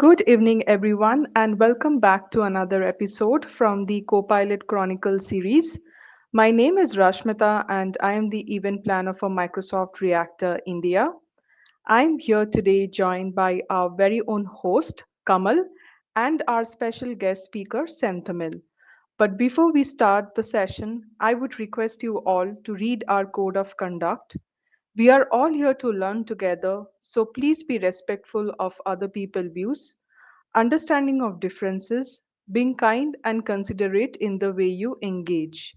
Good evening, everyone, and welcome back to another episode from the Copilot Chronicle series. My name is Rashmita, and I am the event planner for Microsoft Reactor India. I'm here today joined by our very own host, Kamal, and our special guest speaker, Senthamil. But before we start the session, I would request you all to read our code of conduct. We are all here to learn together, so please be respectful of other people's views, understanding of differences, being kind and considerate in the way you engage.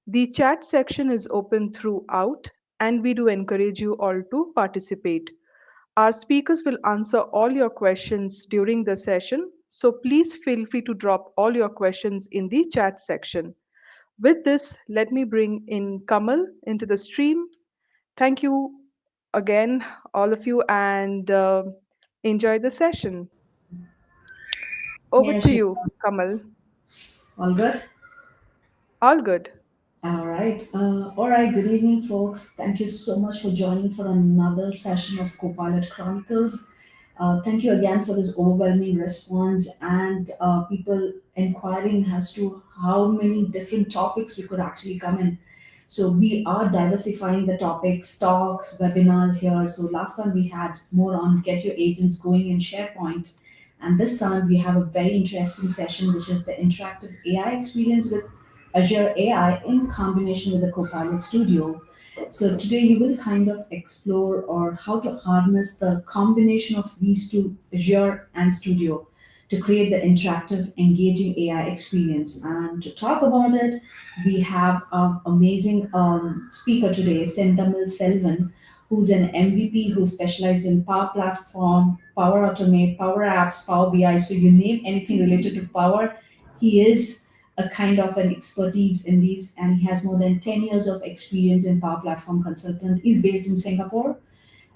The chat section is open throughout, and we do encourage you all to participate. Our speakers will answer all your questions during the session, so please feel free to drop all your questions in the chat section. With this, let me bring in Kamal into the stream. Thank you again, all of you, and enjoy the session. Over Hey, to Rashmi. you, Kamal. All good? All good. All right. All right. Good evening, folks. Thank you so much for joining for another session of Copilot Chronicles. Thank you again for this overwhelming response and people inquiring as to how many different topics we could actually come in. So we are diversifying the topics, talks, webinars here. So last time we had more on get your agents going in SharePoint. And this time we have a very interesting session, which is the interactive AI experience with Azure AI in combination with the Copilot Studio. So today you will kind of explore or how to harness the combination of these two, Azure and Studio, to create the interactive, engaging AI experience. And to talk about it, we have our amazing speaker today, Sentamil Selvan, who's an MVP who specialized in Power Platform, Power Automate, Power Apps, Power BI. So you name anything related to Power, he is a kind of an expertise in these, and he has more than 10 years of experience in Power Platform consultant. He's based in Singapore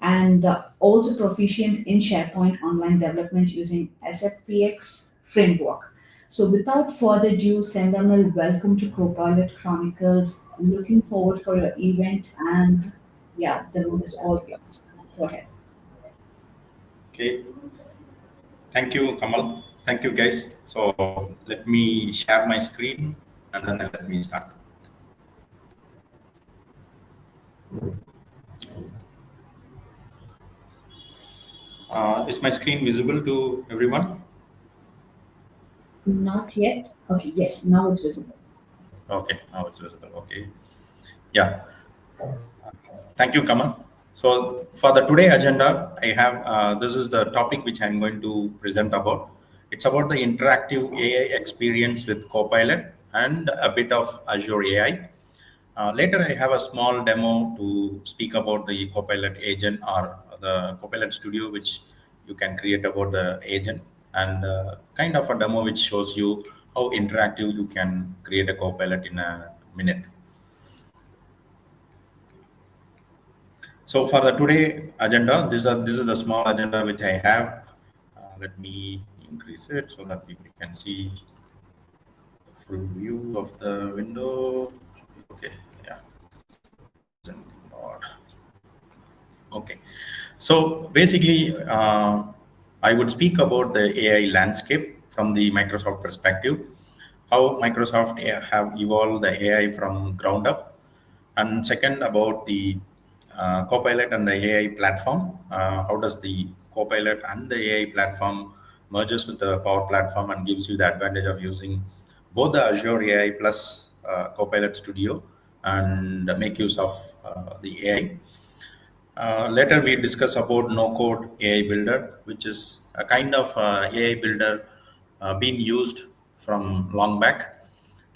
and also proficient in SharePoint online development using SFPX framework. So without further ado, Sendamal, welcome to Copilot Chronicles. Looking forward for your event, and yeah, the room is all yours. Go ahead. Okay, thank you, Kamal. Thank you, guys. So let me share my screen and then let me start. Is my screen visible to everyone? Not yet. Okay, yes, now it's visible. Okay, now it's visible. Okay, yeah. Thank you, Kamal. So for the today agenda, I have this is the topic which I'm going to present about. It's about the interactive AI experience with Copilot and a bit of Azure AI. Later, I have a small demo to speak about the Copilot agent or the Copilot Studio, which you can create about the agent, and kind of a demo which shows you how interactive you can create a Copilot in a minute. So for the today agenda, this is the small agenda which I have. Let me increase it so that people can see the full view of the window. Okay, yeah. Okay, so basically, I would speak about the AI landscape from the Microsoft perspective, how Microsoft have evolved the AI from ground up, and second about the Copilot and the AI platform. How does the Copilot and the AI platform merges with the Power Platform and gives you the advantage of using both the Azure AI plus Copilot Studio and make use of the AI. Later, we discuss about no-code AI builder, which is a kind of AI builder being used from long back,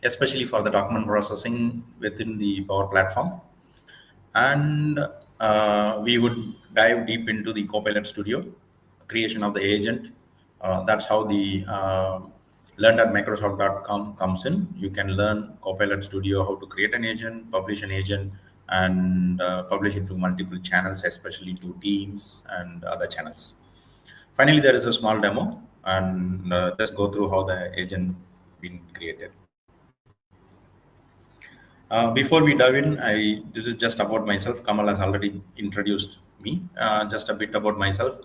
especially for the document processing within the Power Platform. And we would dive deep into the Copilot Studio, creation of the agent. That's how the learn at Microsoft.com comes in. You can learn Copilot Studio, how to create an agent, publish an agent, and publish it to multiple channels, especially to Teams and other channels. Finally, there is a small demo, and just go through how the agent been created. Before we dive in, this is just about myself. Kamal has already introduced me. Just a bit about myself.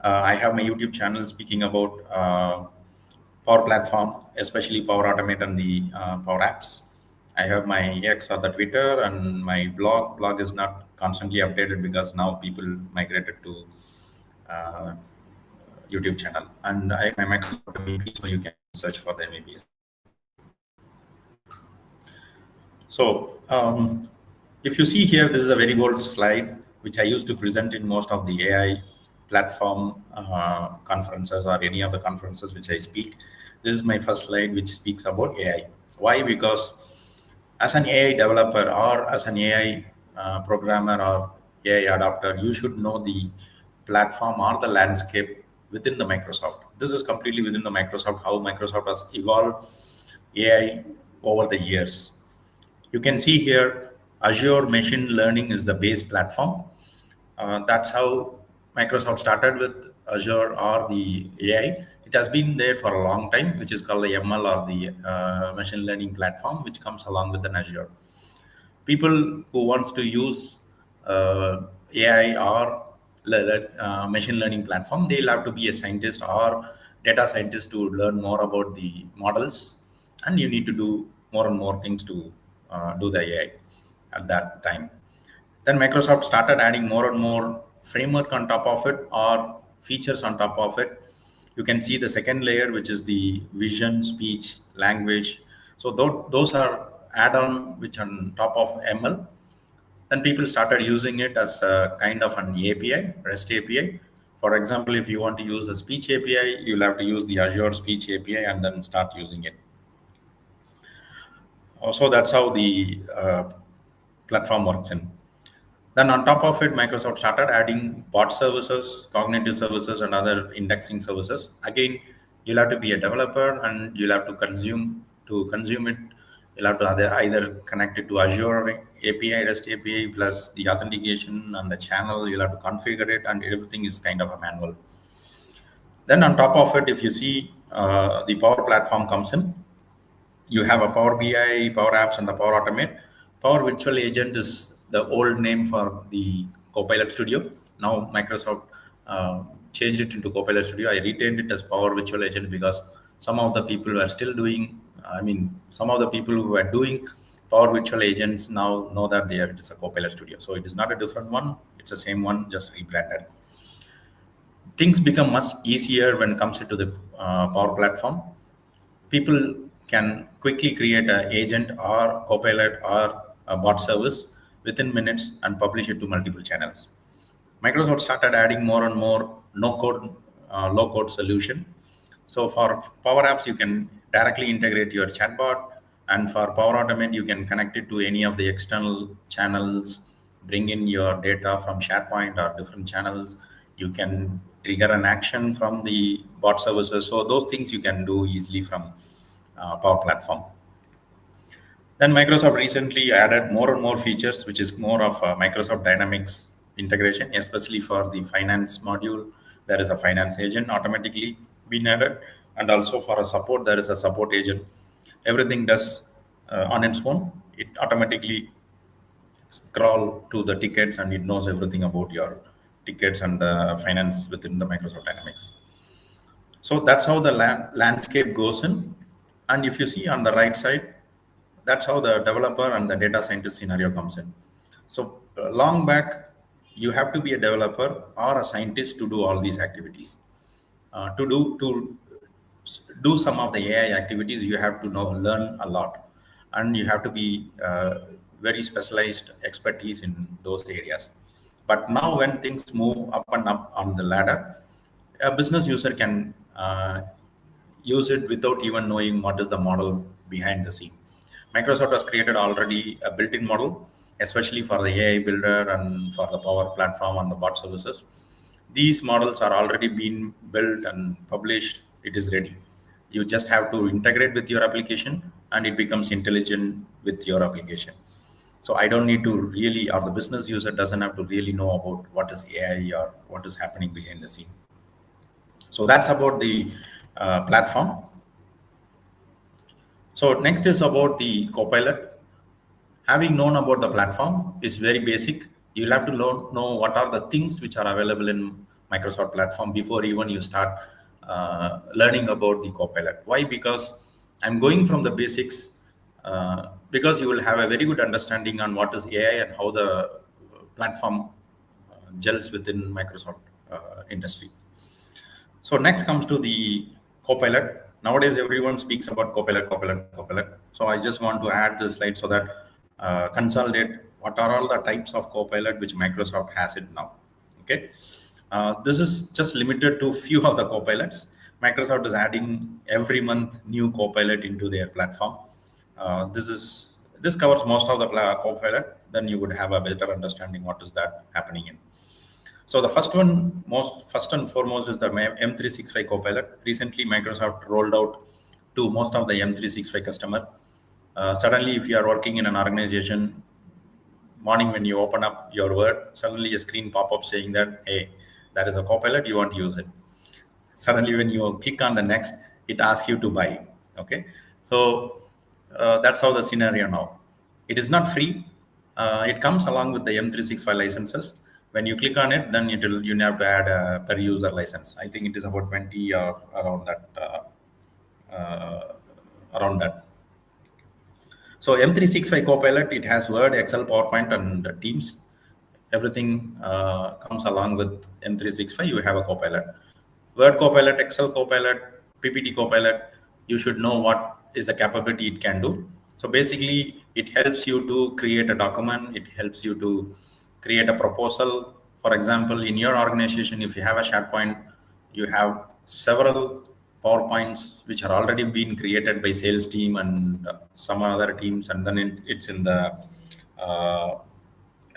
I have my YouTube channel speaking about Power Platform, especially Power Automate and the Power Apps. I have my X or the Twitter and my blog. Blog is not constantly updated because now people migrated to uh, YouTube channel. And I my Microsoft MVP, so you can search for the MVPs. So if you see here, this is a very old slide which I used to present in most of the AI platform conferences or any of the conferences which I speak. This is my first slide which speaks about AI. Why? Because as an AI developer or as an AI programmer or AI adopter, you should know the platform or the landscape within the Microsoft. This is completely within the Microsoft, how Microsoft has evolved AI over the years. You can see here, Azure Machine Learning is the base platform. That's how Microsoft started with Azure or the AI. It has been there for a long time, which is called the ML or the machine learning platform, which comes along with an Azure. People who wants to use AI or machine learning platform, they'll have to be a scientist or data scientist to learn more about the models, and you need to do more and more things to do the AI at that time. Then Microsoft started adding more and more framework on top of it or features on top of it. You can see the second layer, which is the vision, speech, language. So those are add-on which on top of ML. Then people started using it as a kind of an API, REST API. For example, if you want to use a speech API, you'll have to use the Azure Speech API and then start using it. So that's how the platform works in. Then on top of it, Microsoft started adding bot services, cognitive services, and other indexing services. Again, you'll have to be a developer and you'll have to consume it. You'll have to either connect it to Azure API, REST API, plus the authentication and the channel. You'll have to configure it, and everything is kind of a manual. Then on top of it, if you see the Power Platform comes in, you have a Power BI, Power Apps, and the Power Automate. Power Virtual Agent is the old name for the Copilot Studio. Now Microsoft changed it into Copilot Studio. I retained it as Power Virtual Agent because some of the people who are still doing, some of the people who are doing Power Virtual Agents now know that it is a Copilot Studio. So it is not a different one. It's the same one, just rebranded. Things become much easier when it comes into the Power Platform. People can quickly create an agent or copilot or a bot service within minutes and publish it to multiple channels. Microsoft started adding more and more no code, low code solution. So for Power Apps, you can directly integrate your chatbot, and for Power Automate, you can connect it to any of the external channels, bring in your data from SharePoint or different channels. You can trigger an action from the bot services. So those things you can do easily from Power Platform. Then Microsoft recently added more and more features, which is more of a Microsoft Dynamics integration, especially for the finance module. There is a finance agent automatically being added, and also for a support, there is a support agent. Everything does on its own. It automatically scroll to the tickets, and it knows everything about your tickets and the finance within the Microsoft Dynamics. So that's how the landscape goes in. And if you see on the right side, that's how the developer and the data scientist scenario comes in. So long back, you have to be a developer or a scientist to do all these activities. To do some of the AI activities, you have to learn a lot, and you have to be very specialized expertise in those areas. But now, when things move up and up on the ladder, a business user can use it without even knowing what is the model behind the scene. Microsoft has created already a built-in model, especially for the AI builder and for the Power Platform and the bot services. These models are already being built and published. It is ready. You just have to integrate with your application, and it becomes intelligent with your application. So I don't need to really, or the business user doesn't have to really know about what is AI or what is happening behind the scene. So that's about the platform. So next is about the Copilot. Having known about the platform is very basic. You'll have to know what are the things which are available in Microsoft platform before even you start learning about the Copilot. Why? Because I'm going from the basics, because you will have a very good understanding on what is AI and how the platform gels within Microsoft industry. So next comes to the Copilot. Nowadays, everyone speaks about Copilot, Copilot, Copilot. So I just want to add this slide so that consolidate what are all the types of Copilot which Microsoft has it now. Okay, this is just limited to few of the Copilots. Microsoft is adding every month new Copilot into their platform. This covers most of the Copilot. Then you would have a better understanding what is that happening in. So the first and foremost is the M365 Copilot. Recently, Microsoft rolled out to most of the M365 customer. Suddenly, if you are working in an organization, morning when you open up your Word, suddenly a screen pop up saying that, hey, that is a Copilot, you want to use it. Suddenly, when you click on the next, it asks you to buy. Okay, so that's how the scenario now. It is not free. It comes along with the M365 licenses. When you click on it, then you have to add a per user license. I think it is about 20 or around that. Around that. So M365 Copilot, it has Word, Excel, PowerPoint, and Teams. Everything comes along with M365. You have a Copilot. Word Copilot, Excel Copilot, PPT Copilot. You should know what is the capability it can do. So basically, it helps you to create a document. It helps you to create a proposal. For example, in your organization, if you have a SharePoint, you have several PowerPoints which are already been created by sales team and some other teams, and then it's in the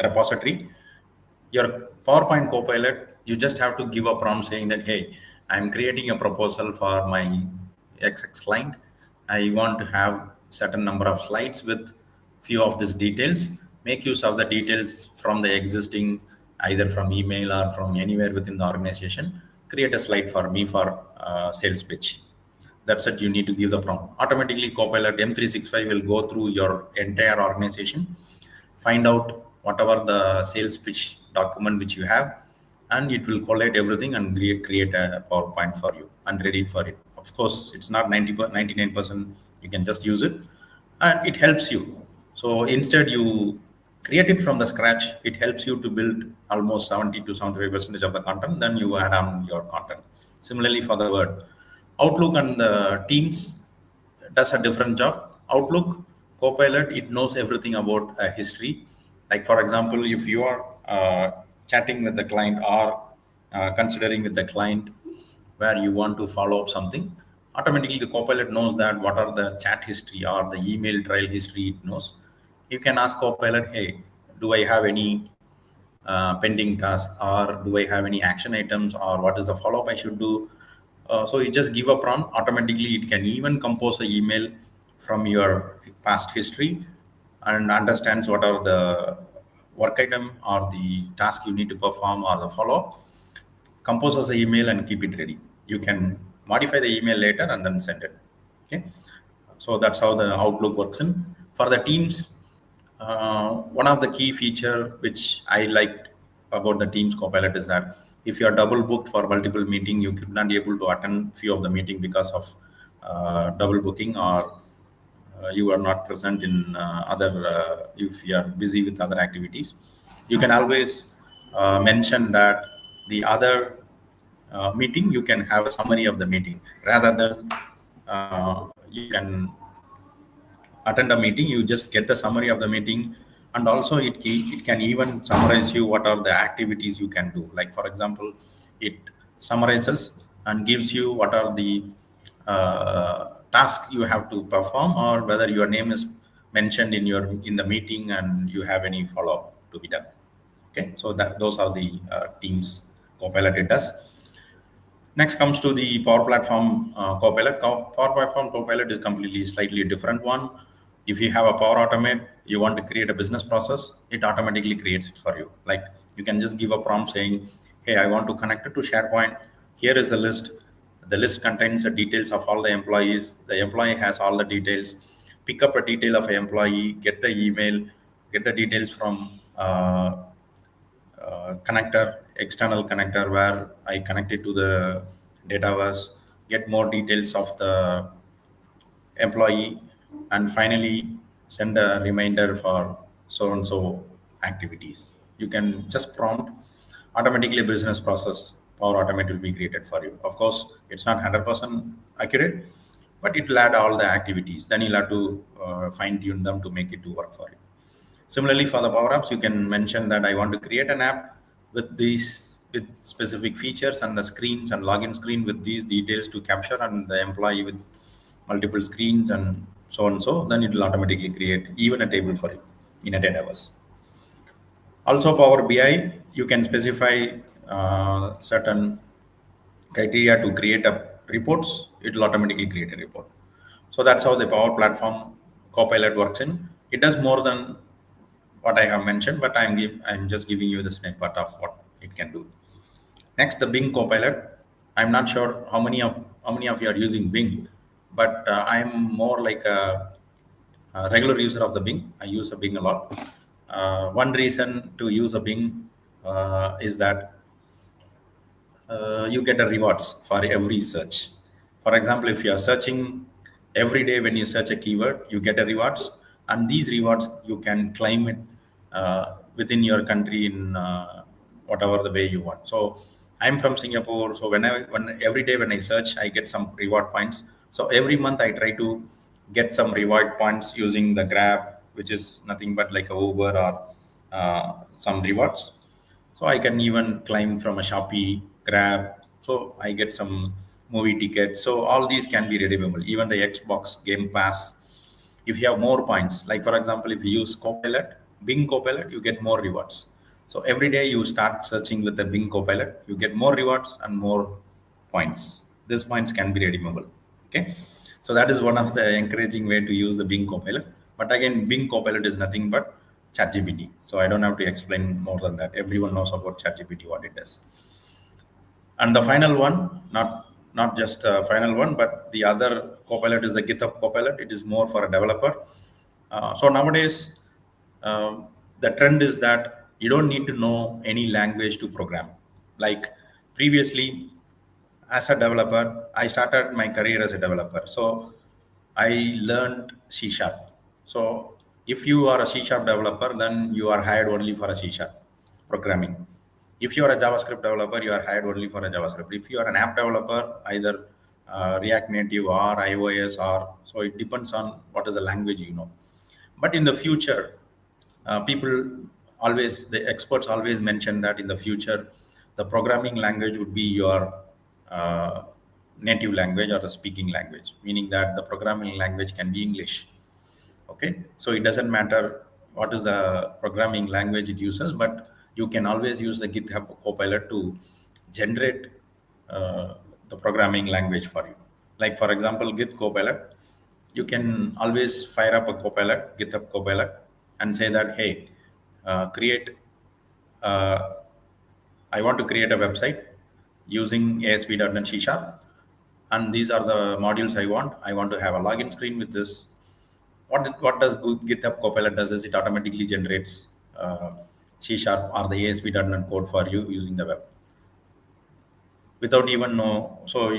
repository. Your PowerPoint Copilot, you just have to give a prompt saying that, hey, I'm creating a proposal for my XX client. I want to have certain number of slides with few of these details. Make use of the details from the existing, either from email or from anywhere within the organization. Create a slide for me for sales pitch. That's it. You need to give the prompt. Automatically, Copilot M365 will go through your entire organization, find out whatever the sales pitch document which you have, and it will collate everything and create a PowerPoint for you and ready for it. Of course, it's not 99%. You can just use it, and it helps you. So instead, you create it from the scratch. It helps you to build almost 70 to 75% of the content. Then you add on your content. Similarly, for the Word, Outlook and the Teams does a different job. Outlook Copilot, it knows everything about a history. Like for example, if you are chatting with the client or considering with the client where you want to follow up something, automatically the Copilot knows that what are the chat history or the email trail history it knows. You can ask Copilot, hey, do I have any pending task, or do I have any action items, or what is the follow-up I should do? So you just give a prompt, automatically it can even compose an email from your past history and understands what are the work item or the task you need to perform or the follow-up, composes the email and keep it ready. You can modify the email later and then send it. Okay, so that's how the Outlook works in. For the Teams, one of the key feature which I liked about the Teams Copilot is that if you are double booked for multiple meeting, you could not be able to attend few of the meeting because of double booking, or you are not present in other, if you are busy with other activities. You can always mention that the other meeting, you can have a summary of the meeting rather than you can attend a meeting, you just get the summary of the meeting, and also it can even summarize you what are the activities you can do. Like for example, it summarizes and gives you what are the task you have to perform, or whether your name is mentioned in the meeting and you have any follow-up to be done. Okay, so those are the Teams Copilot it does. Next comes to the Power Platform Copilot. Power Platform Copilot is completely slightly different one. If you have a Power Automate, you want to create a business process, it automatically creates it for you. Like you can just give a prompt saying, hey, I want to connect it to SharePoint. Here is the list. The list contains the details of all the employees. The employee has all the details. Pick up a detail of an employee, get the email, get the details from connector, external connector where I connect it to the Dataverse, get more details of the employee, and finally send a reminder for so and so activities. You can just prompt automatically business process Power Automate will be created for you. Of course, it's not 100% accurate, but it will add all the activities. Then you'll have to fine tune them to make it to work for you. Similarly, for the Power Apps, you can mention that I want to create an app with specific features and the screens and login screen with these details to capture and the employee with multiple screens and so on. So then it will automatically create even a table for you in a database. Also, Power BI, you can specify certain criteria to create a reports. It will automatically create a report. So that's how the Power Platform Copilot works in. It does more than what I have mentioned, but I'm just giving you the snippet of what it can do. Next, the Bing Copilot. I'm not sure how many of you are using Bing, but I'm more like a regular user of the Bing. I use a Bing a lot. One reason to use a Bing is that you get a rewards for every search. For example, if you are searching every day, when you search a keyword, you get a rewards, and these rewards you can claim it within your country in whatever the way you want. So I'm from Singapore, so when every day when I search, I get some reward points. So every month I try to get some reward points using the Grab, which is nothing but like a Uber or some rewards. So I can even climb from a Shopee, Grab. So I get some movie tickets. So all these can be redeemable. Even the Xbox Game Pass. If you have more points, like for example, if you use Copilot, Bing Copilot, you get more rewards. So every day you start searching with the Bing Copilot, you get more rewards and more points. These points can be redeemable. Okay. So that is one of the encouraging way to use the Bing Copilot. But again, Bing Copilot is nothing but ChatGPT. So I don't have to explain more than that. Everyone knows about ChatGPT, what it does. And the final one, not just a final one, but the other Copilot is the GitHub Copilot. It is more for a developer. So nowadays, the trend is that you don't need to know any language to program. Like previously, as a developer, I started my career as a developer. So I learned C sharp. So if you are a C sharp developer, then you are hired only for a C sharp programming. If you are a JavaScript developer, you are hired only for a JavaScript. If you are an app developer, either React Native or iOS, or so it depends on what is the language you know. But in the future, the experts always mention that in the future, the programming language would be your uh, native language or the speaking language, meaning that the programming language can be English. Okay, so it doesn't matter what is the programming language it uses, but you can always use the GitHub Copilot to generate the programming language for you. Like for example, Git Copilot, you can always fire up a Copilot, GitHub Copilot, and say that, hey, create uh, I want to create a website using ASP.NET C Sharp, and these are the modules I want. I want to have a login screen with this. What does GitHub Copilot does is it automatically generates C Sharp or the ASP.NET code for you using the web without even know. So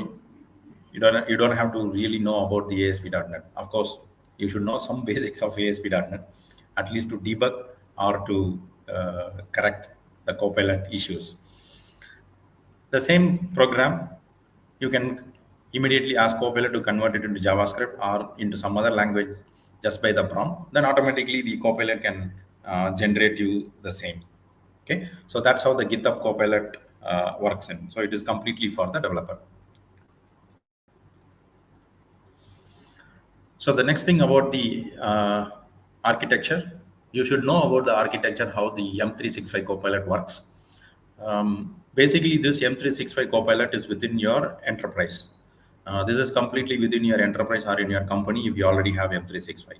you don't have to really know about the ASP.NET. Of course, you should know some basics of ASP.NET, at least to debug or to correct the Copilot issues. The same program, you can immediately ask Copilot to convert it into JavaScript or into some other language just by the prompt. Then automatically the Copilot can generate you the same. Okay, so that's how the GitHub Copilot works in. So it is completely for the developer. So the next thing about the architecture, you should know about the architecture, how the M365 Copilot works. Basically, this M365 Copilot is within your enterprise. This is completely within your enterprise or in your company if you already have M365.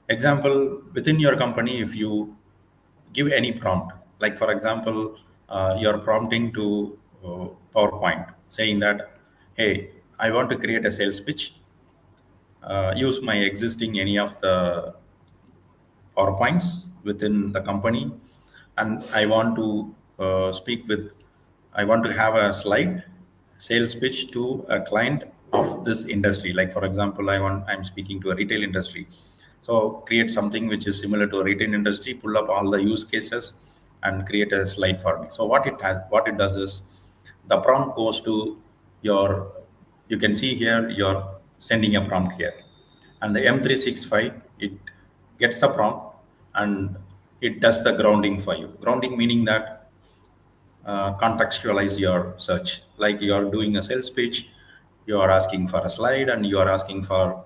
Example, within your company, if you give any prompt, like for example, you're prompting to PowerPoint saying that, hey, I want to create a sales pitch, use my existing any of the PowerPoints within the company, and I want to speak with, I want to have a slide sales pitch to a client of this industry. Like for example, I'm speaking to a retail industry. So create something which is similar to a retail industry, pull up all the use cases and create a slide for me. So what it does is the prompt goes to your, you can see here, you're sending a prompt here. And the M365, it gets the prompt and it does the grounding for you. Grounding meaning that contextualize your search. Like you are doing a sales pitch, you are asking for a slide, and you are asking for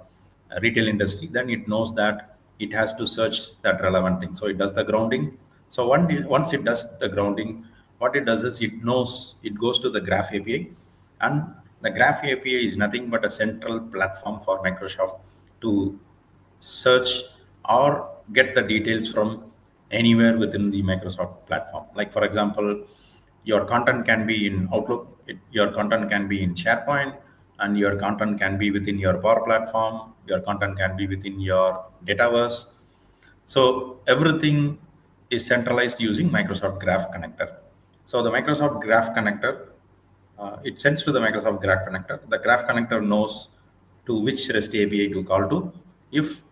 a retail industry, then it knows that it has to search that relevant thing. So it does the grounding. So once it does the grounding, what it does is it knows, it goes to the Graph API, and the Graph API is nothing but a central platform for Microsoft to search or get the details from anywhere within the Microsoft platform. Like for example, your content can be in Outlook, your content can be in SharePoint, and your content can be within your Power Platform, your content can be within your Dataverse. So everything is centralized using Microsoft Graph Connector. So the Microsoft Graph Connector, it sends to the Microsoft Graph Connector. The Graph Connector knows to which REST API to call to. If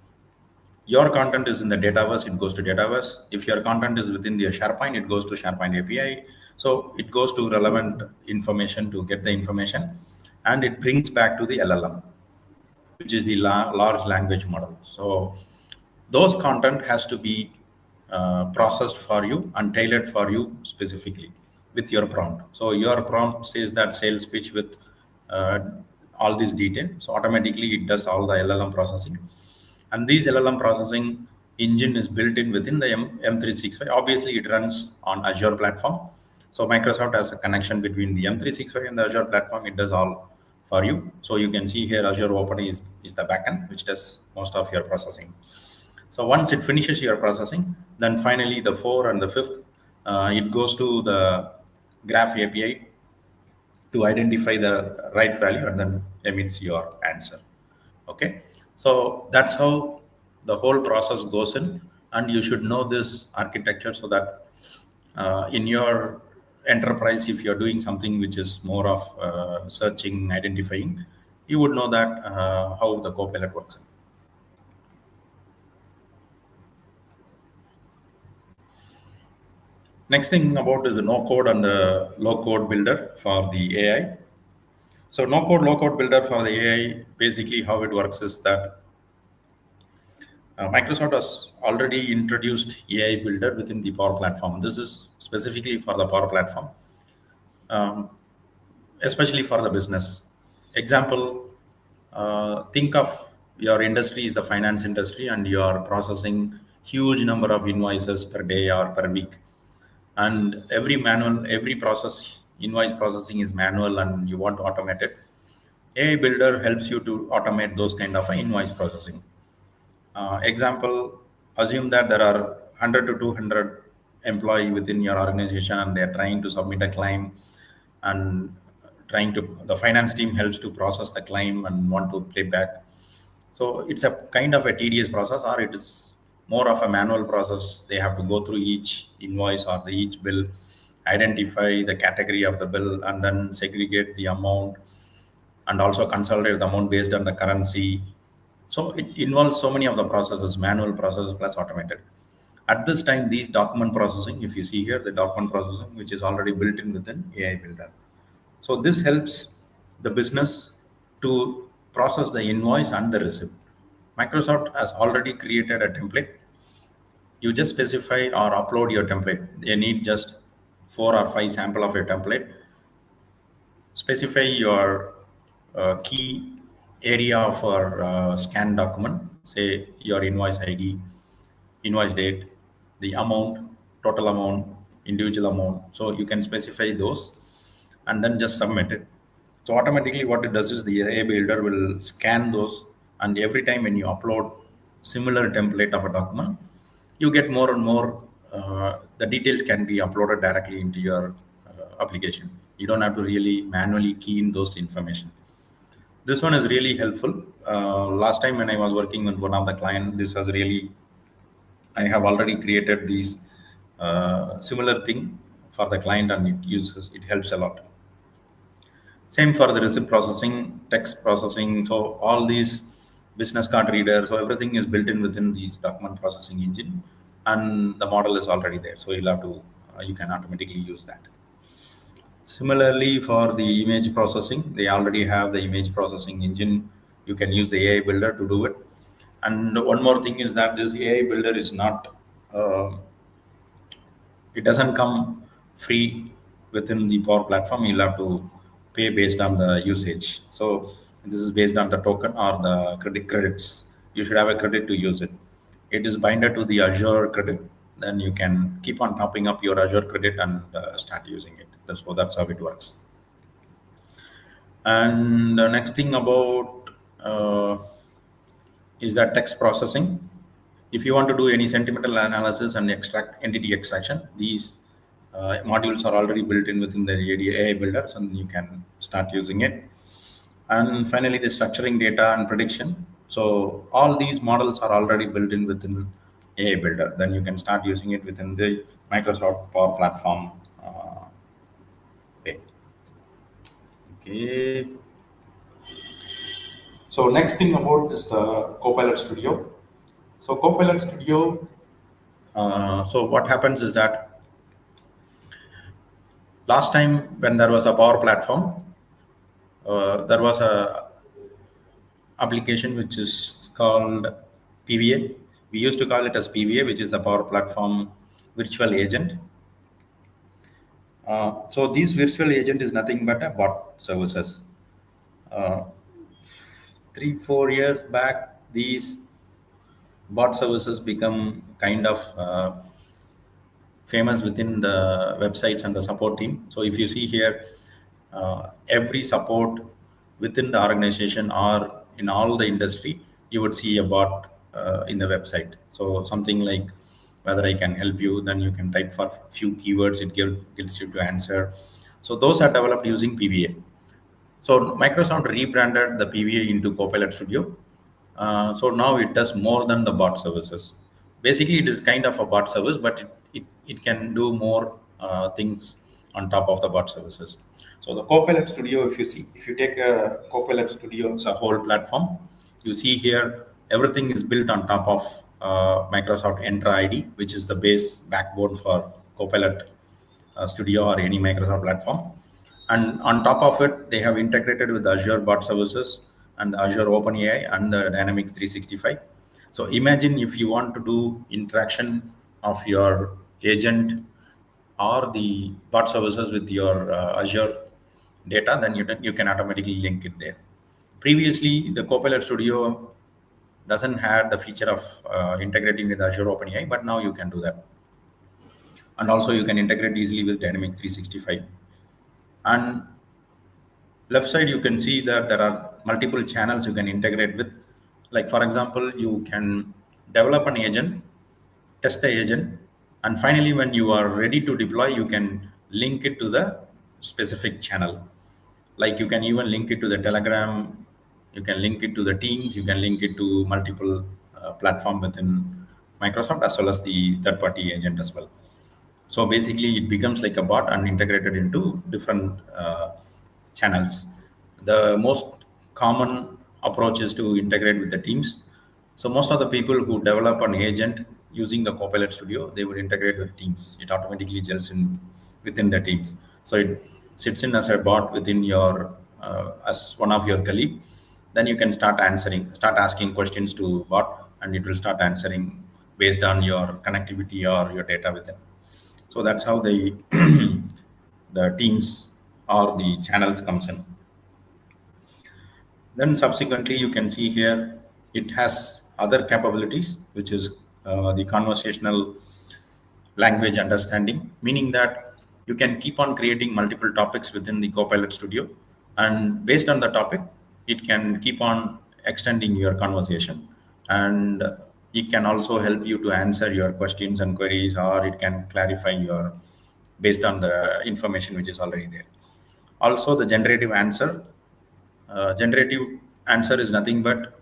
your content is in the Dataverse, it goes to Dataverse. If your content is within the SharePoint, it goes to SharePoint API. So it goes to relevant information to get the information, and it brings back to the LLM, which is the large language model. So those content has to be processed for you and tailored for you specifically with your prompt. So your prompt says that sales pitch with uh, all these details. So automatically it does all the LLM processing. And these LLM processing engine is built in within the M365. Obviously, it runs on Azure platform. So Microsoft has a connection between the M365 and the Azure platform. It does all for you. So you can see here Azure OpenAI is the backend, which does most of your processing. So once it finishes your processing, then finally the four and the fifth, it goes to the Graph API to identify the right value and then emits your answer. Okay, so that's how the whole process goes in, and you should know this architecture so that in your enterprise, if you're doing something which is more of searching, identifying, you would know that how the Copilot works. Next thing about is the no code and the low code builder for the AI. So no code, low code builder for the AI, basically how it works is that Microsoft has already introduced AI builder within the Power Platform. This is specifically for the Power Platform, um, especially for the business. Example, think of your industry is the finance industry and you are processing huge number of invoices per day or per week. And every process, invoice processing is manual and you want to automate it. AI builder helps you to automate those kind of invoice processing. Example, assume that there are 100 to 200 employee within your organization and they're trying to submit a claim, and the finance team helps to process the claim and want to play back. So it's a kind of a tedious process, or it is more of a manual process. They have to go through each invoice or each bill, identify the category of the bill, and then segregate the amount, and also consolidate the amount based on the currency. So it involves so many of the processes, manual process plus automated. At this time, these document processing, if you see here, the document processing, which is already built in within AI Builder. So this helps the business to process the invoice and the receipt. Microsoft has already created a template. You just specify or upload your template. They need just 4 or 5 sample of your template. Specify your key area for scan document, say your invoice ID, invoice date, the amount, total amount, individual amount. So you can specify those and then just submit it. So automatically what it does is the AI builder will scan those, and every time when you upload similar template of a document, you get more and more, the details can be uploaded directly into your application. You don't have to really manually key in those information. This one is really helpful. Last time when I was working with one of the client, this was really, I have already created these similar thing for the client, and it helps a lot. Same for the receipt processing, text processing. So all these business card readers, so everything is built in within these document processing engine, and the model is already there. So you can automatically use that. Similarly, for the image processing, they already have the image processing engine. You can use the AI builder to do it. And one more thing is that this AI builder is not uh, it doesn't come free within the Power Platform. You'll have to pay based on the usage. So this is based on the token or the credits. You should have a credit to use it. It is binded to the Azure credit. Then you can keep on topping up your Azure credit and start using it. That's how it works. And the next thing about is that text processing. If you want to do any sentimental analysis and extract entity extraction, these modules are already built in within the AI builders, and you can start using it. And finally, the structuring data and prediction. So all these models are already built in within AI builder. Then you can start using it within the Microsoft Power Platform way. Okay. So next thing about is the Copilot Studio. So Copilot Studio. So what happens is that last time when there was a Power Platform, there was a application which is called PVA. We used to call it as PVA, which is the Power Platform Virtual Agent. So this virtual agent is nothing but a bot services. Uh, 3-4 years back, these bot services become kind of famous within the websites and the support team. So if you see here, every support within the organization or in all the industry, you would see a bot in the website. So something like whether I can help you, then you can type for few keywords, gives you to answer. So those are developed using PVA. So Microsoft rebranded the PVA into Copilot Studio. So now it does more than the bot services. Basically, it is kind of a bot service, but it can do more things on top of the bot services. So the Copilot Studio, if you take a Copilot Studio as a whole platform, you see here everything is built on top of Microsoft Entra ID, which is the base backbone for Copilot Studio or any Microsoft platform. And on top of it, they have integrated with Azure bot services and Azure OpenAI and the Dynamics 365. So imagine if you want to do interaction of your agent or the bot services with your Azure data, then you can automatically link it there. Previously, the Copilot Studio doesn't have the feature of integrating with Azure OpenAI, but now you can do that. And also you can integrate easily with Dynamics 365. And left side, you can see that there are multiple channels you can integrate with. Like for example, you can develop an agent, test the agent, and finally when you are ready to deploy, you can link it to the specific channel. Like you can even link it to the Telegram, you can link it to the Teams, you can link it to multiple platform within Microsoft as well as the third-party agent as well. So basically, it becomes like a bot and integrated into different channels. The most common approach is to integrate with the teams. So most of the people who develop an agent using the Copilot Studio, they would integrate with teams. It automatically gels in within the teams. So it sits in as a bot within your as one of your colleague. Then you can start asking questions to bot, and it will start answering based on your connectivity or your data with them. So that's how the the teams or the channels comes in. Then subsequently, you can see here it has other capabilities, which is the conversational language understanding, meaning that you can keep on creating multiple topics within the Copilot Studio, and based on the topic, it can keep on extending your conversation, and it can also help you to answer your questions and queries, or it can clarify your based on the information which is already there. Also, the generative answer is nothing but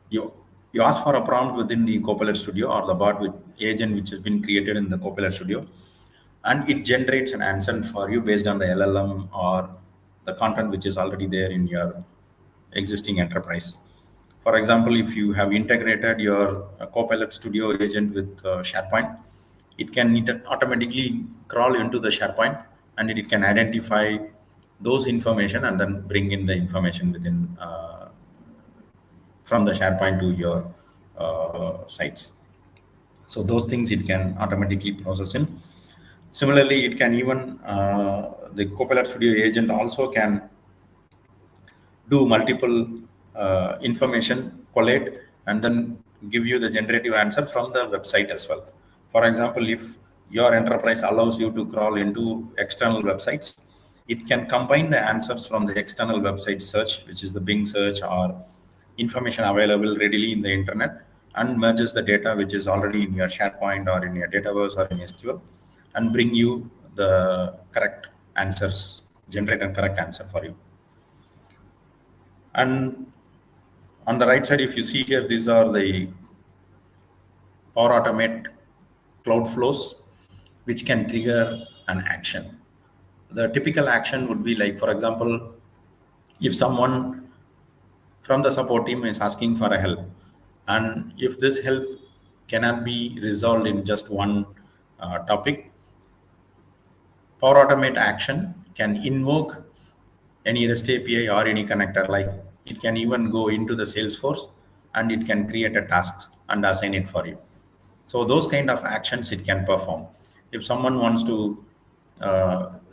you you ask for a prompt within the Copilot Studio or the bot with agent which has been created in the Copilot Studio. and it generates an answer for you based on the LLM or the content which is already there in your existing enterprise. For example, if you have integrated your Copilot Studio agent with SharePoint, it automatically crawl into the SharePoint, and it can identify those information and then bring in the information within from the SharePoint to your sites. So those things it can automatically process in. Similarly, it can even the Copilot Studio agent also can do multiple information, collate, and then give you the generative answer from the website as well. For example, if your enterprise allows you to crawl into external websites, it can combine the answers from the external website search, which is the Bing search or information available readily in the internet, and merges the data which is already in your SharePoint or in your database or in SQL, and bring you the correct answers, generate a correct answer for you. And on the right side, if you see here, these are the Power Automate cloud flows, which can trigger an action. The typical action would be like, for example, if someone from the support team is asking for a help, and if this help cannot be resolved in just one topic, Power Automate action can invoke any REST API or any connector. Like it can even go into the Salesforce and it can create a task and assign it for you. So those kind of actions it can perform. If someone wants to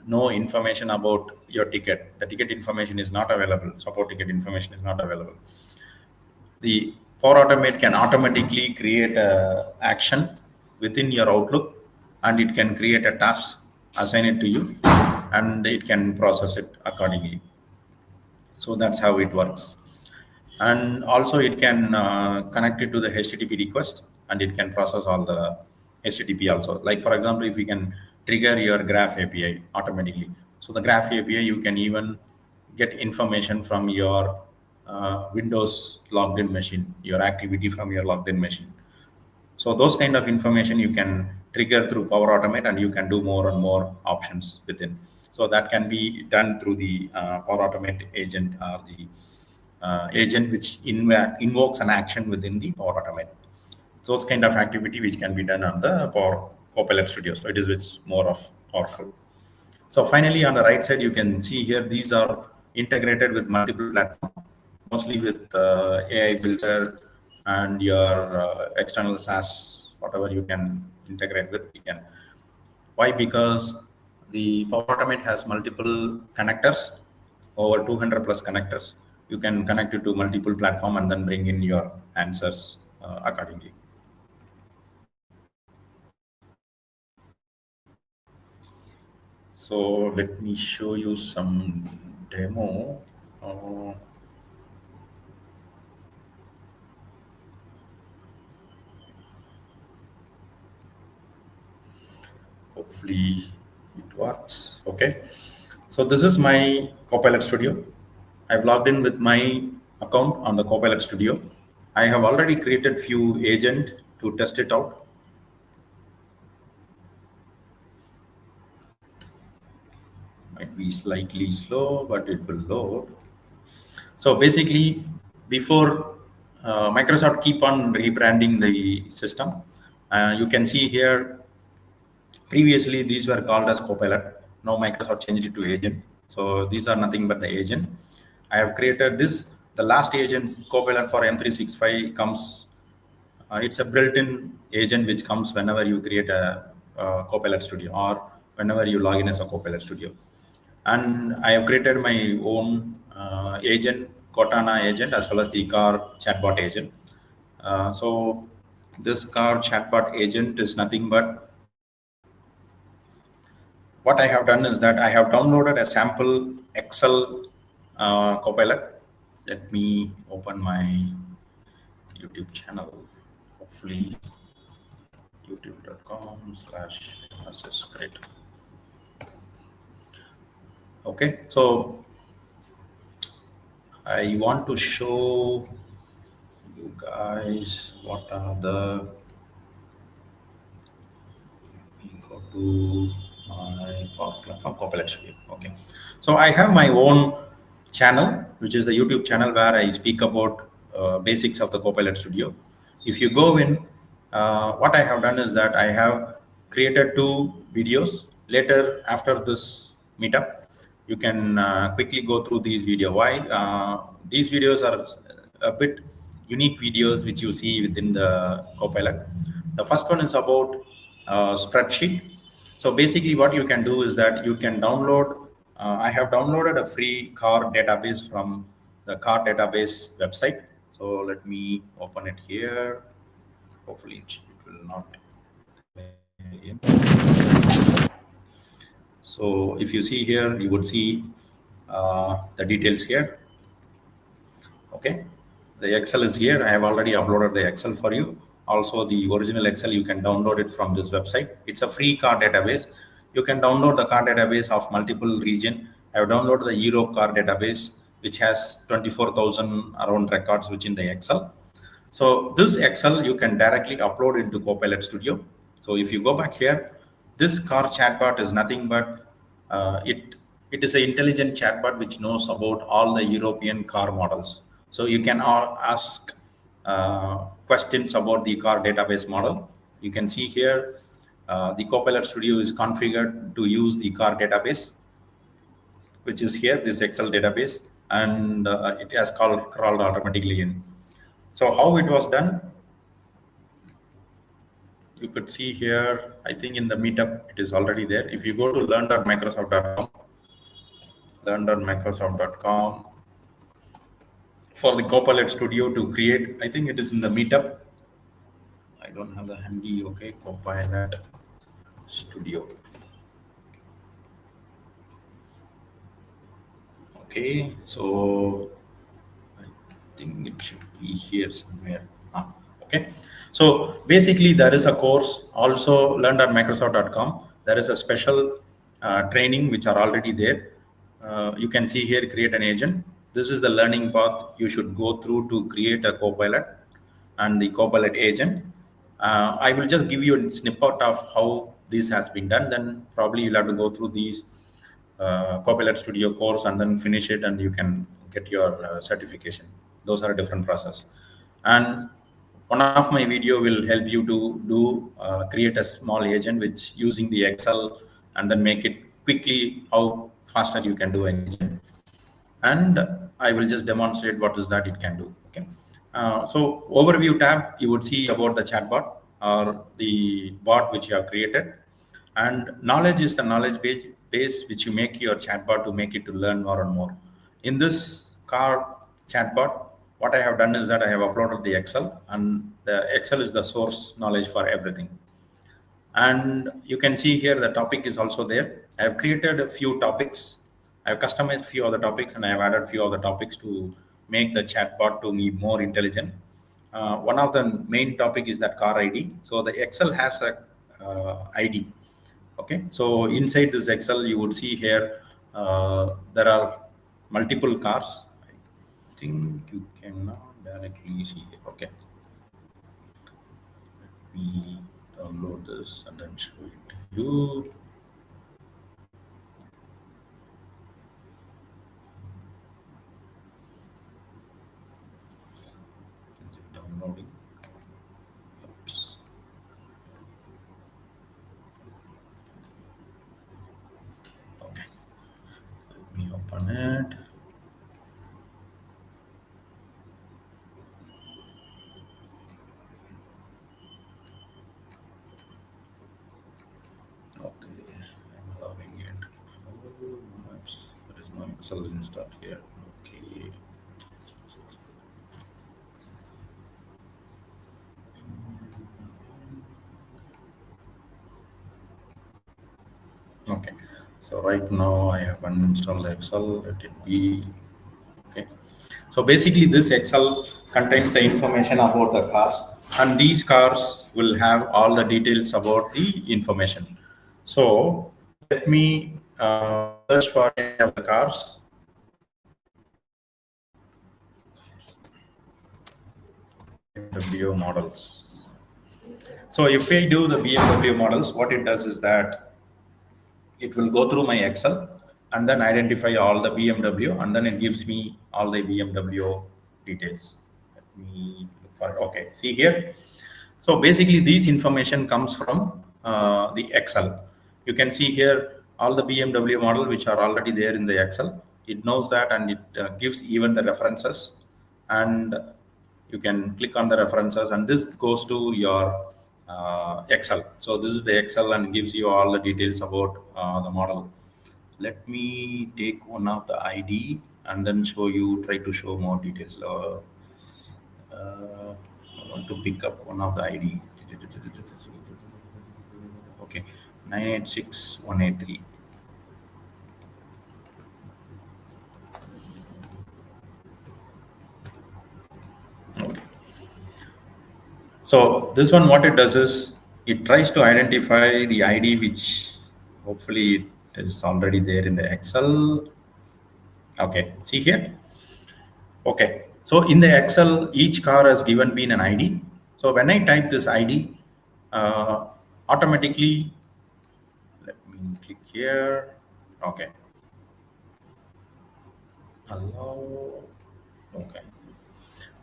know information about your ticket, the ticket information is not available, support ticket information is not available. The Power Automate can automatically create a action within your Outlook, and it can create a task, assign it to you, and it can process it accordingly. So that's how it works. And also it can connect it to the HTTP request, and it can process all the HTTP also. Like for example, if you can trigger your Graph API automatically. So the Graph API, you can even get information from your Windows logged in machine, your activity from your logged in machine. So those kind of information you can trigger through Power Automate, and you can do more and more options within. So that can be done through the Power Automate agent, or the agent which invokes an action within the Power Automate. Those kind of activity which can be done on the Power Copilot Studio. So it is which more of powerful. So finally, on the right side, you can see here, these are integrated with multiple platforms, mostly with AI Builder and your external SaaS, whatever you can integrate with. You can. Why? Because the Power Automate has multiple connectors, over 200 plus connectors. You can connect it to multiple platform and then bring in your answers accordingly. So let me show you some demo. Hopefully it works. Okay. So this is my Copilot Studio. I've logged in with my account on the Copilot Studio. I have already created few agent to test it out. Might be slightly slow, but it will load. So basically, before Microsoft keep on rebranding the system, you can see here, previously these were called as Copilot. Now Microsoft changed it to agent. So these are nothing but the agent. I have created this. The last agent, Copilot for M365, comes. It's a built-in agent which comes whenever you create a Copilot Studio, or whenever you log in as a Copilot Studio. And I have created my own agent, Cortana agent, as well as the car chatbot agent. So this car chatbot agent is nothing but, what I have done is that I have downloaded a sample Excel Copilot. Let me open my YouTube channel. Hopefully, youtube.com/great. Okay, so I want to show you guys what are the, we go to my platform, Copilot Studio. Okay, so I have my own channel, which is the YouTube channel where I speak about basics of the Copilot Studio. If you go in, what I have done is that I have created two videos. Later, after this meetup, you can quickly go through these videos. Why? These videos are a bit unique videos which you see within the Copilot. The first one is about spreadsheet. So basically, what you can do is that you can download. I have downloaded a free car database from the car database website. So let me open it here. Hopefully, it will not delay in. So if you see here, you would see the details here. Okay, the Excel is here. I have already uploaded the Excel for you. Also, the original Excel, you can download it from this website. It's a free car database. You can download the car database of multiple region. I have downloaded the Europe car database, which has 24,000 around records within the Excel. So this Excel you can directly upload into Copilot Studio. So if you go back here, this car chatbot is nothing but it is an intelligent chatbot which knows about all the European car models. So you can ask questions about the car database model. You can see here the Copilot Studio is configured to use the car database, which is here, this Excel database, and it has crawled automatically in. So how it was done, you could see here, I think in the meetup, it is already there. If you go to learn.microsoft.com, for the Copilot Studio to create, I think it is in the meetup. I don't have the handy, okay, Copilot Studio. Okay, so I think it should be here somewhere. Okay, so basically there is a course also learn.microsoft.com. There is a special training which are already there. You can see here, create an agent. This is the learning path you should go through to create a Copilot and the Copilot agent. I will just give you a snippet of how this has been done. Then probably you'll have to go through these Copilot Studio course and then finish it, and you can get your certification. Those are a different process. And one of my video will help you to do create a small agent which using the Excel and then make it quickly how faster you can do an agent. And I will just demonstrate what is that it can do. Okay. So overview tab, you would see about the chatbot or the bot which you have created. And knowledge is the knowledge base which you make your chatbot to make it to learn more and more. In this car chatbot, what I have done is that I have uploaded the Excel, and the Excel is the source knowledge for everything. And you can see here the topic is also there. I have created a few topics. I have customized few of the topics, and I have added few of the topics to make the chatbot to be more intelligent. One of the main topic is that car ID. So the Excel has a ID. Okay, so inside this Excel, you would see here there are multiple cars. I think you cannot directly see it. Okay, let me download this and then show it to you. Is it downloading? Oops. Okay, let me open it. Okay, I'm allowing it. Oh, there is no Excel installed here. Okay. Okay, so right now I have uninstalled Excel. Let it be. Okay, so basically this Excel contains the information about the cars, and these cars will have all the details about the information. So let me search for any of the cars. BMW models. So if I do the BMW models, what it does is that it will go through my Excel and then identify all the BMW, and then it gives me all the BMW details. Let me look for it. Okay, see here. So basically, this information comes from the Excel. You can see here all the BMW model which are already there in the Excel. It knows that, and it gives even the references, and you can click on the references, and this goes to your Excel. So this is the Excel and gives you all the details about the model. Let me take one of the ID and then show you, try to show more details. I want to pick up one of the ID. Okay, 986183. Okay. So this one, what it does is it tries to identify the ID, which hopefully it is already there in the Excel. Okay, see here. Okay, so in the Excel, each car has given been an ID. So when I type this ID, automatically, let me click here. Okay, allow. Okay,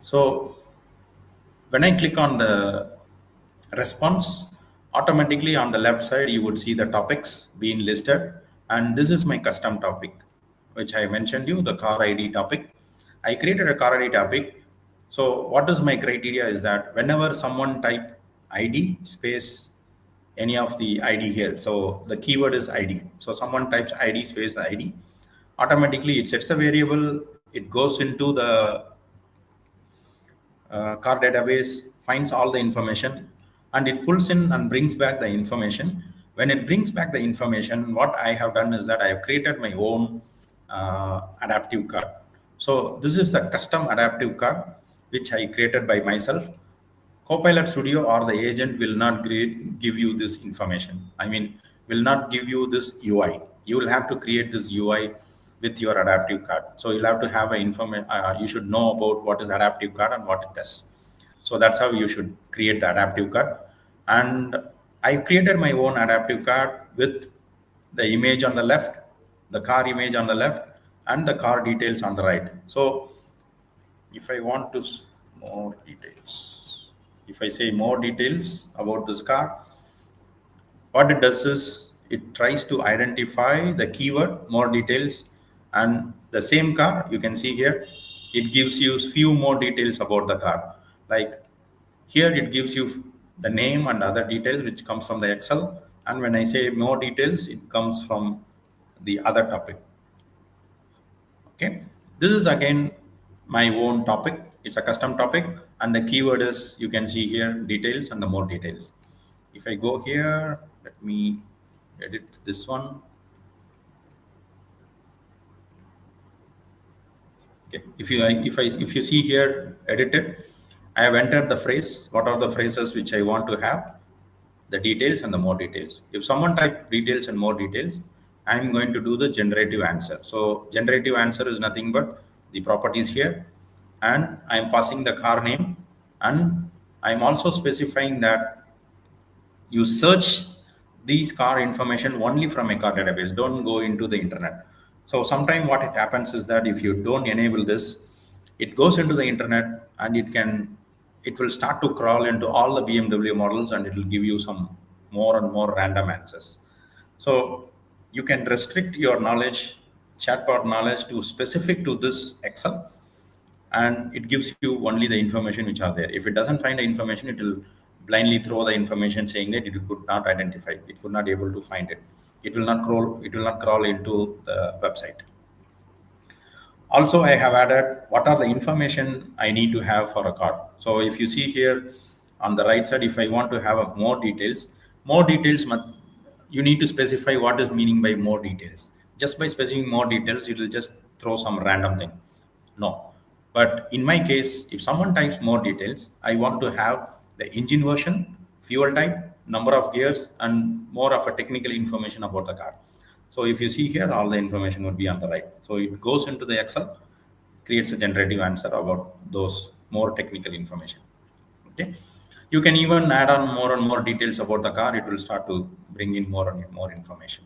so when I click on the response, automatically on the left side, you would see the topics being listed. And this is my custom topic, which I mentioned you, the car ID topic. I created a car ID topic. So what is my criteria is that whenever someone type ID space any of the ID here, so the keyword is ID. So someone types ID space the ID, automatically it sets a variable, it goes into the car database, finds all the information, and it pulls in and brings back the information. When it brings back the information, what I have done is that I have created my own adaptive card. So this is the custom adaptive card which I created by myself. Copilot Studio or the agent will not give you this information. I mean, will not give you this UI. You will have to create this UI with your adaptive card. So you'll have to have an information. You should know about what is adaptive card and what it does. So that's how you should create the adaptive card. And I created my own adaptive card with the image on the left, the car image on the left, and the car details on the right. So if I want to more details, if I say more details about this car, what it does is it tries to identify the keyword more details, and the same car you can see here, it gives you few more details about the car. Like here it gives you the name and other details which comes from the Excel, and when I say more details, it comes from the other topic. Okay, this is again my own topic. It's a custom topic, and the keyword is, you can see here, details and the more details. If I go here, let me edit this one. Okay, if you see here, edited, I have entered the phrase. What are the phrases which I want to have? The details and the more details. If someone type details and more details, I'm going to do the generative answer. So generative answer is nothing but the properties here, and I'm passing the car name, and I'm also specifying that you search these car information only from a car database. Don't go into the internet. So sometimes what it happens is that if you don't enable this, it goes into the internet, and it will start to crawl into all the BMW models, and it will give you some more and more random answers. So you can restrict your knowledge, chatbot knowledge, to specific to this Excel, and it gives you only the information which are there. If it doesn't find the information, it will blindly throw the information saying that it could not identify, it could not able to find it. It will not crawl into the website. Also, I have added what are the information I need to have for a card. So if you see here on the right side, if I want to have more details, you need to specify what is meaning by more details. Just by specifying more details, it will just throw some random thing. No. But in my case, if someone types more details, I want to have the engine version, fuel type, number of gears, and more of a technical information about the car. So if you see here, all the information would be on the right. So it goes into the Excel, creates a generative answer about those more technical information. Okay. You can even add on more and more details about the car. It will start to bring in more and more information.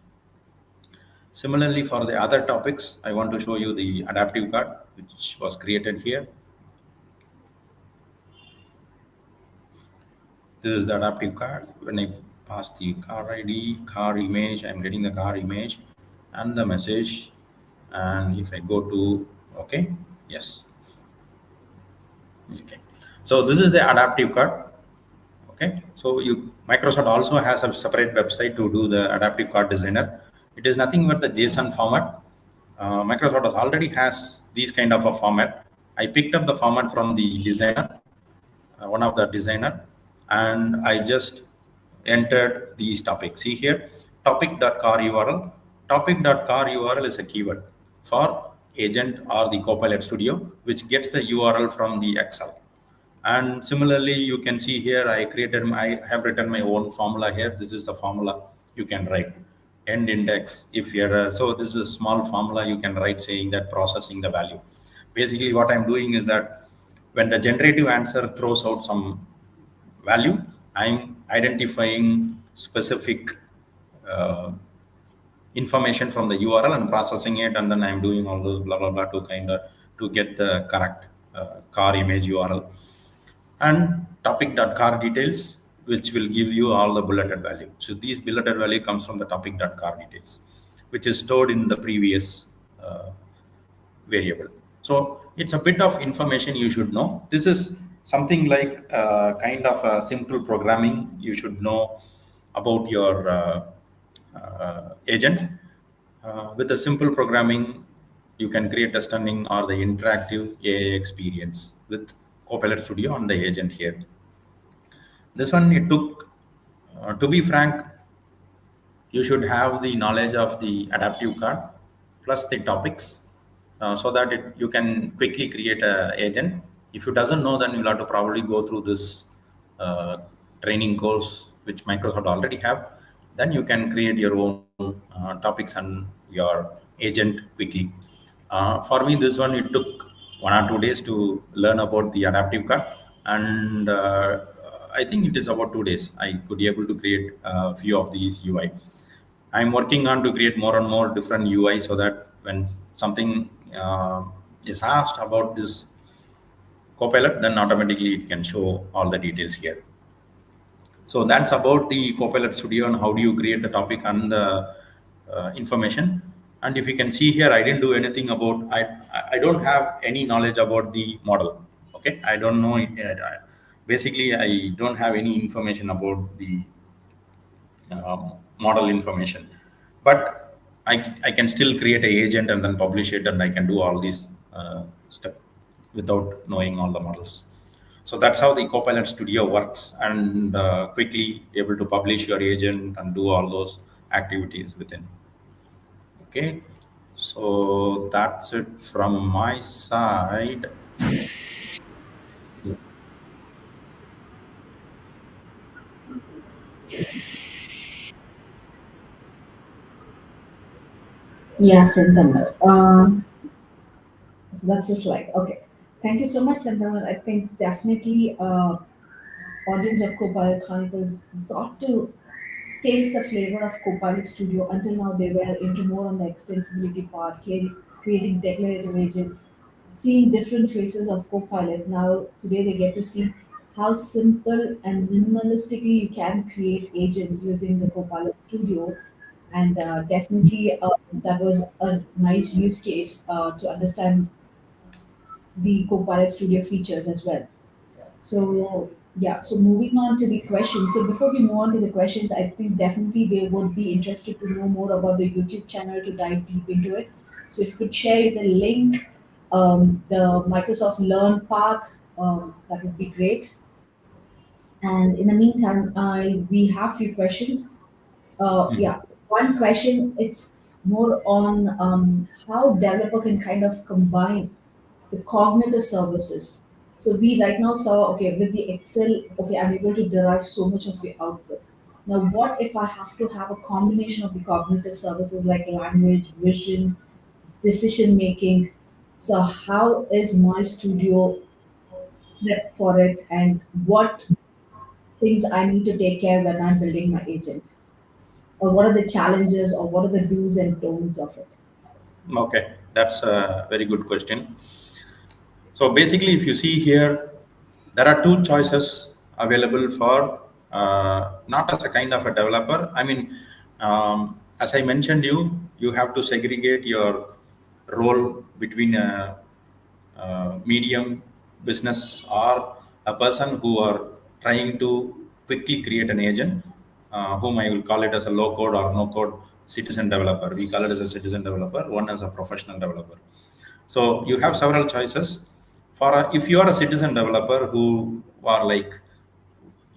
Similarly, for the other topics, I want to show you the adaptive card, which was created here. This is the adaptive card. When I pass the car ID, car image, I'm getting the car image and the message. And if I go to, okay, yes, okay. So this is the adaptive card. Okay, so you Microsoft also has a separate website to do the adaptive card designer. It is nothing but the JSON format. Microsoft already has these kind of a format. I picked up the format from the designer, one of the designer, and I just entered these topics. See here, topic.car URL. Topic.car URL is a keyword for agent or the Copilot Studio, which gets the URL from the Excel. And similarly, you can see here, I have written my own formula here. This is the formula you can write. End index, if you're, so this is a small formula you can write saying that processing the value. Basically, what I'm doing is that when the generative answer throws out some value, I'm identifying specific uh, information from the URL and processing it, and then I'm doing all those blah blah blah to kind of to get the correct car image URL, and topic.car details, which will give you all the bulleted value. So these bulleted value comes from the topic.car details, which is stored in the previous variable. So it's a bit of information you should know. This is something like kind of a simple programming you should know about your agent. With a simple programming, you can create a stunning or the interactive AI experience with Copilot Studio on the agent here. This one, it took, to be frank, you should have the knowledge of the adaptive card plus the topics, so that you can quickly create a agent. If you doesn't know, then you'll have to probably go through this uh, training course which Microsoft already have. Then you can create your own topics and your agent quickly. For me, this one, it took 1 or 2 days to learn about the adaptive card, and I think it is about 2 days I could be able to create a few of these UI. I'm working on to create more and more different UI, so that when something is asked about this Copilot, then automatically it can show all the details here. So that's about the Copilot Studio and how do you create the topic and the information. And if you can see here, I didn't do anything about, I don't have any knowledge about the model. Okay, I don't know. Basically, I don't have any information about the model information, but I can still create an agent and then publish it, and I can do all these stuff without knowing all the models. So that's how the Copilot Studio works, and quickly able to publish your agent and do all those activities within. Okay, so that's it from my side. Yeah, Sentamar. So that's the slide. Okay. Thank you so much, Sentamar. I think definitely audience of Copilot Chronicles got to taste the flavor of Copilot Studio. Until now, they were into more on the extensibility part, creating declarative agents, seeing different faces of Copilot. Now, today, they get to see how simple and minimalistically you can create agents using the Copilot Studio. And definitely, that was a nice use case to understand the Copilot Studio features as well. So yeah, so moving on to the questions. So before we move on to the questions, I think definitely they would be interested to know more about the YouTube channel to dive deep into it. So if you could share the link, the Microsoft Learn path, that would be great. And in the meantime, we have few questions. Hmm. Yeah, one question, it's more on how developer can kind of combine the cognitive services. So we right now saw, okay, with the Excel, okay, I'm able to derive so much of the output. Now, what if I have to have a combination of the cognitive services like language, vision, decision making? So how is my studio prepped for it, and what things I need to take care when I'm building my agent? or what are the challenges, or what are the do's and don'ts of it? Okay, that's a very good question. So basically, if you see here, there are two choices available for not as a kind of a developer. I mean, as I mentioned, you have to segregate your role between a medium business or a person who are trying to quickly create an agent, whom I will call it as a low code or no code citizen developer. We call it as a citizen developer, one as a professional developer. So you have several choices. If you are a citizen developer who are like,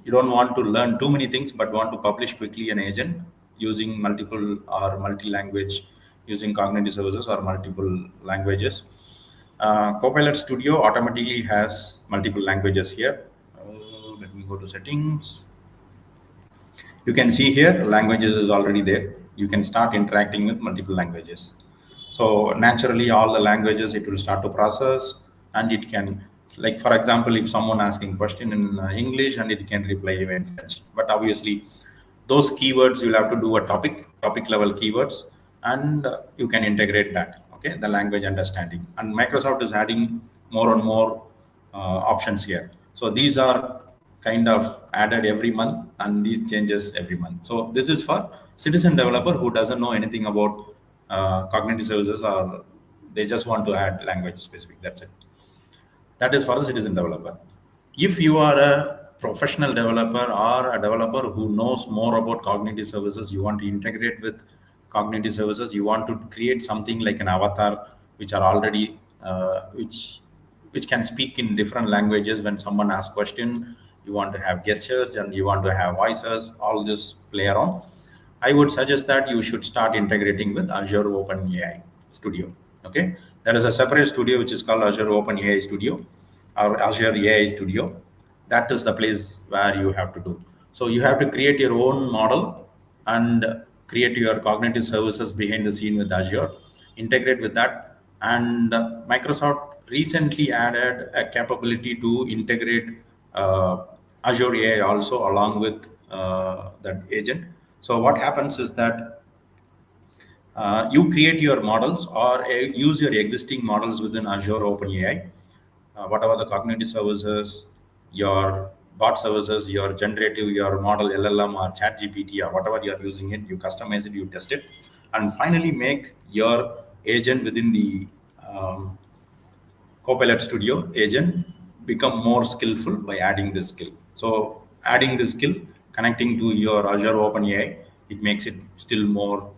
you don't want to learn too many things but want to publish quickly an agent using multiple or multi-language, using cognitive services or multiple languages, Copilot Studio automatically has multiple languages here. Let me go to settings. You can see here languages is already there. You can start interacting with multiple languages. So naturally, all the languages it will start to process, and it can, like for example, if someone asking question in English, and it can reply you in French. But obviously, those keywords you'll have to do a topic level keywords, and you can integrate that. Okay, the language understanding, and Microsoft is adding more and more options here. So these are kind of added every month, and these changes every month. So this is for citizen developer who doesn't know anything about cognitive services, or they just want to add language specific. That's it. That is for the citizen developer. If you are a professional developer or a developer who knows more about cognitive services, you want to integrate with cognitive services, you want to create something like an avatar, which are already which can speak in different languages when someone asks question. You want to have gestures and you want to have voices, all this play around. I would suggest that you should start integrating with Azure OpenAI Studio. Okay, there is a separate studio which is called Azure OpenAI Studio or Azure AI Studio. That is the place where you have to do. So you have to create your own model and create your cognitive services behind the scene with Azure, integrate with that. And Microsoft recently added a capability to integrate Azure AI also along with that agent. So what happens is that you create your models or use your existing models within Azure OpenAI, whatever the cognitive services, your bot services, your generative, your model LLM or chat GPT or whatever you are using it, you customize it, you test it, and finally make your agent within the Copilot Studio agent become more skillful by adding this skill. So adding this skill, connecting to your Azure OpenAI, it makes it still more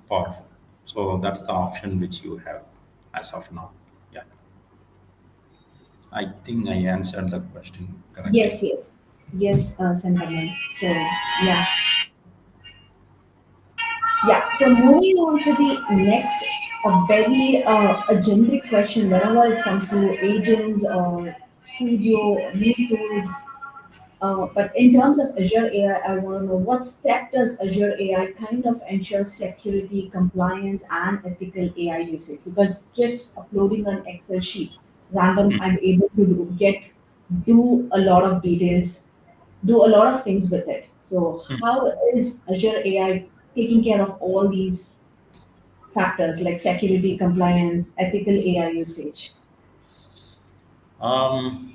powerful. So that's the option which you have as of now. Yeah, I think I answered the question correctly. Yes, yes, yes, Sendaman. So yeah, yeah. So moving on to the next, a very a generic question whenever it comes to agents or studio, new tools. But in terms of Azure AI, I want to know what step does Azure AI kind of ensure security, compliance, and ethical AI usage? Because just uploading an Excel sheet, random, I'm able to do a lot of details, do a lot of things with it. So how is Azure AI taking care of all these factors like security, compliance, ethical AI usage? Um,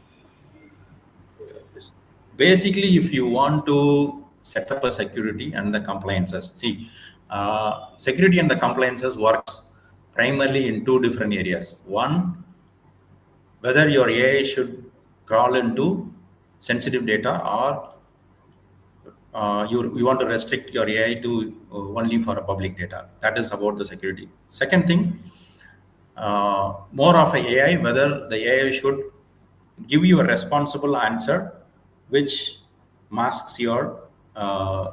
Basically, if you want to set up a security and the compliances, see, security and the compliances works primarily in two different areas. One, whether your AI should crawl into sensitive data, or you want to restrict your AI to only for a public data. That is about the security. Second thing, more of a AI, whether the AI should give you a responsible answer which masks your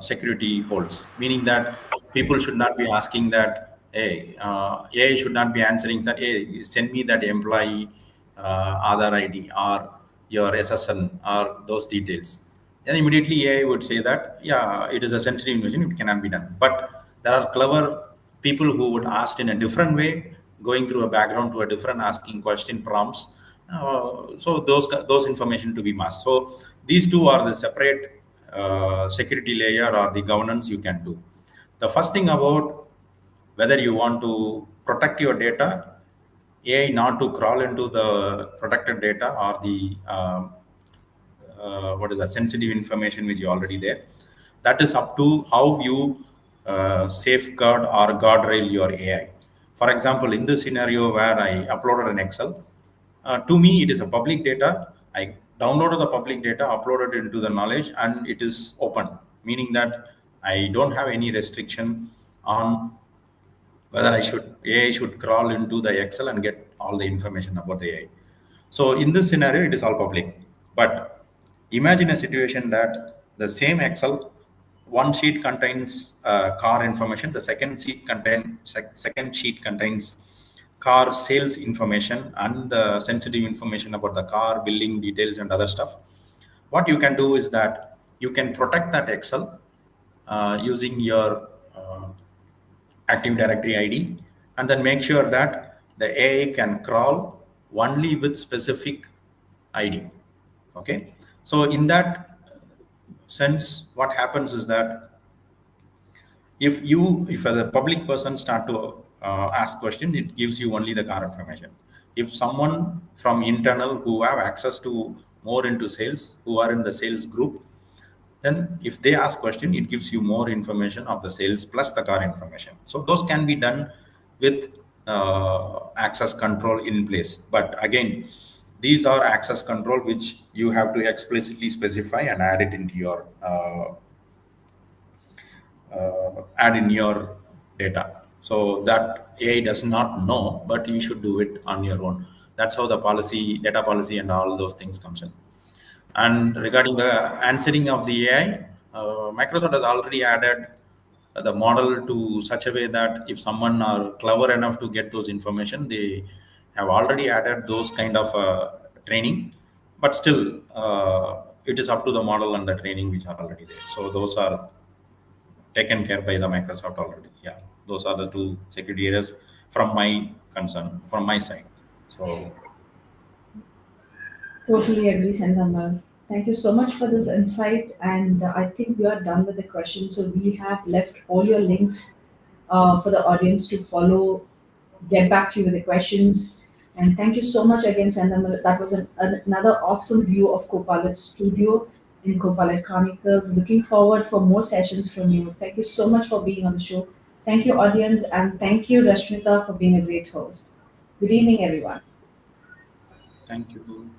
security holes, meaning that people should not be asking that, hey, AI should not be answering that, hey, send me that employee Aadhaar ID or your SSN or those details. Then immediately AI would say that, yeah, it is a sensitive information, it cannot be done. But there are clever people who would ask in a different way, going through a background to a different asking question prompts. So those information to be masked. So these two are the separate security layer or the governance you can do. The first thing about whether you want to protect your data, AI not to crawl into the protected data or the what is that sensitive information which is already there. That is up to how you safeguard or guardrail your AI. For example, in this scenario where I uploaded an Excel, to me it is a public data. I downloaded the public data, uploaded into the knowledge, and it is open, meaning that I don't have any restriction on whether AI should crawl into the Excel and get all the information about the AI. So in this scenario, it is all public. But imagine a situation that the same Excel, one sheet contains car information, the second sheet contains car sales information and the sensitive information about the car, billing details, and other stuff. What you can do is that you can protect that Excel using your Active Directory ID, and then make sure that the AI can crawl only with specific ID. Okay, so in that sense, what happens is that if as a public person start to ask question, it gives you only the car information. If someone from internal who have access to more into sales, who are in the sales group, then if they ask question, it gives you more information of the sales plus the car information. So those can be done with access control in place. But again, these are access control which you have to explicitly specify and add in your data. So that AI does not know, but you should do it on your own. That's how the policy, data policy, and all those things comes in. And regarding the answering of the AI, Microsoft has already added the model to such a way that if someone are clever enough to get those information, they have already added those kind of training. But still, it is up to the model and the training which are already there. So those are taken care by the Microsoft already. Yeah, those are the two security areas from my concern, from my side. So Totally agree, Sendamal. Thank you so much for this insight. And I think we are done with the questions. So we have left all your links for the audience to follow, get back to you with the questions. And thank you so much again, Sendamal. That was another awesome view of Copilot Studio in Copilot Chronicles. Looking forward for more sessions from you. Thank you so much for being on the show. Thank you, audience. And thank you, Rashmita, for being a great host. Good evening, everyone. thank you.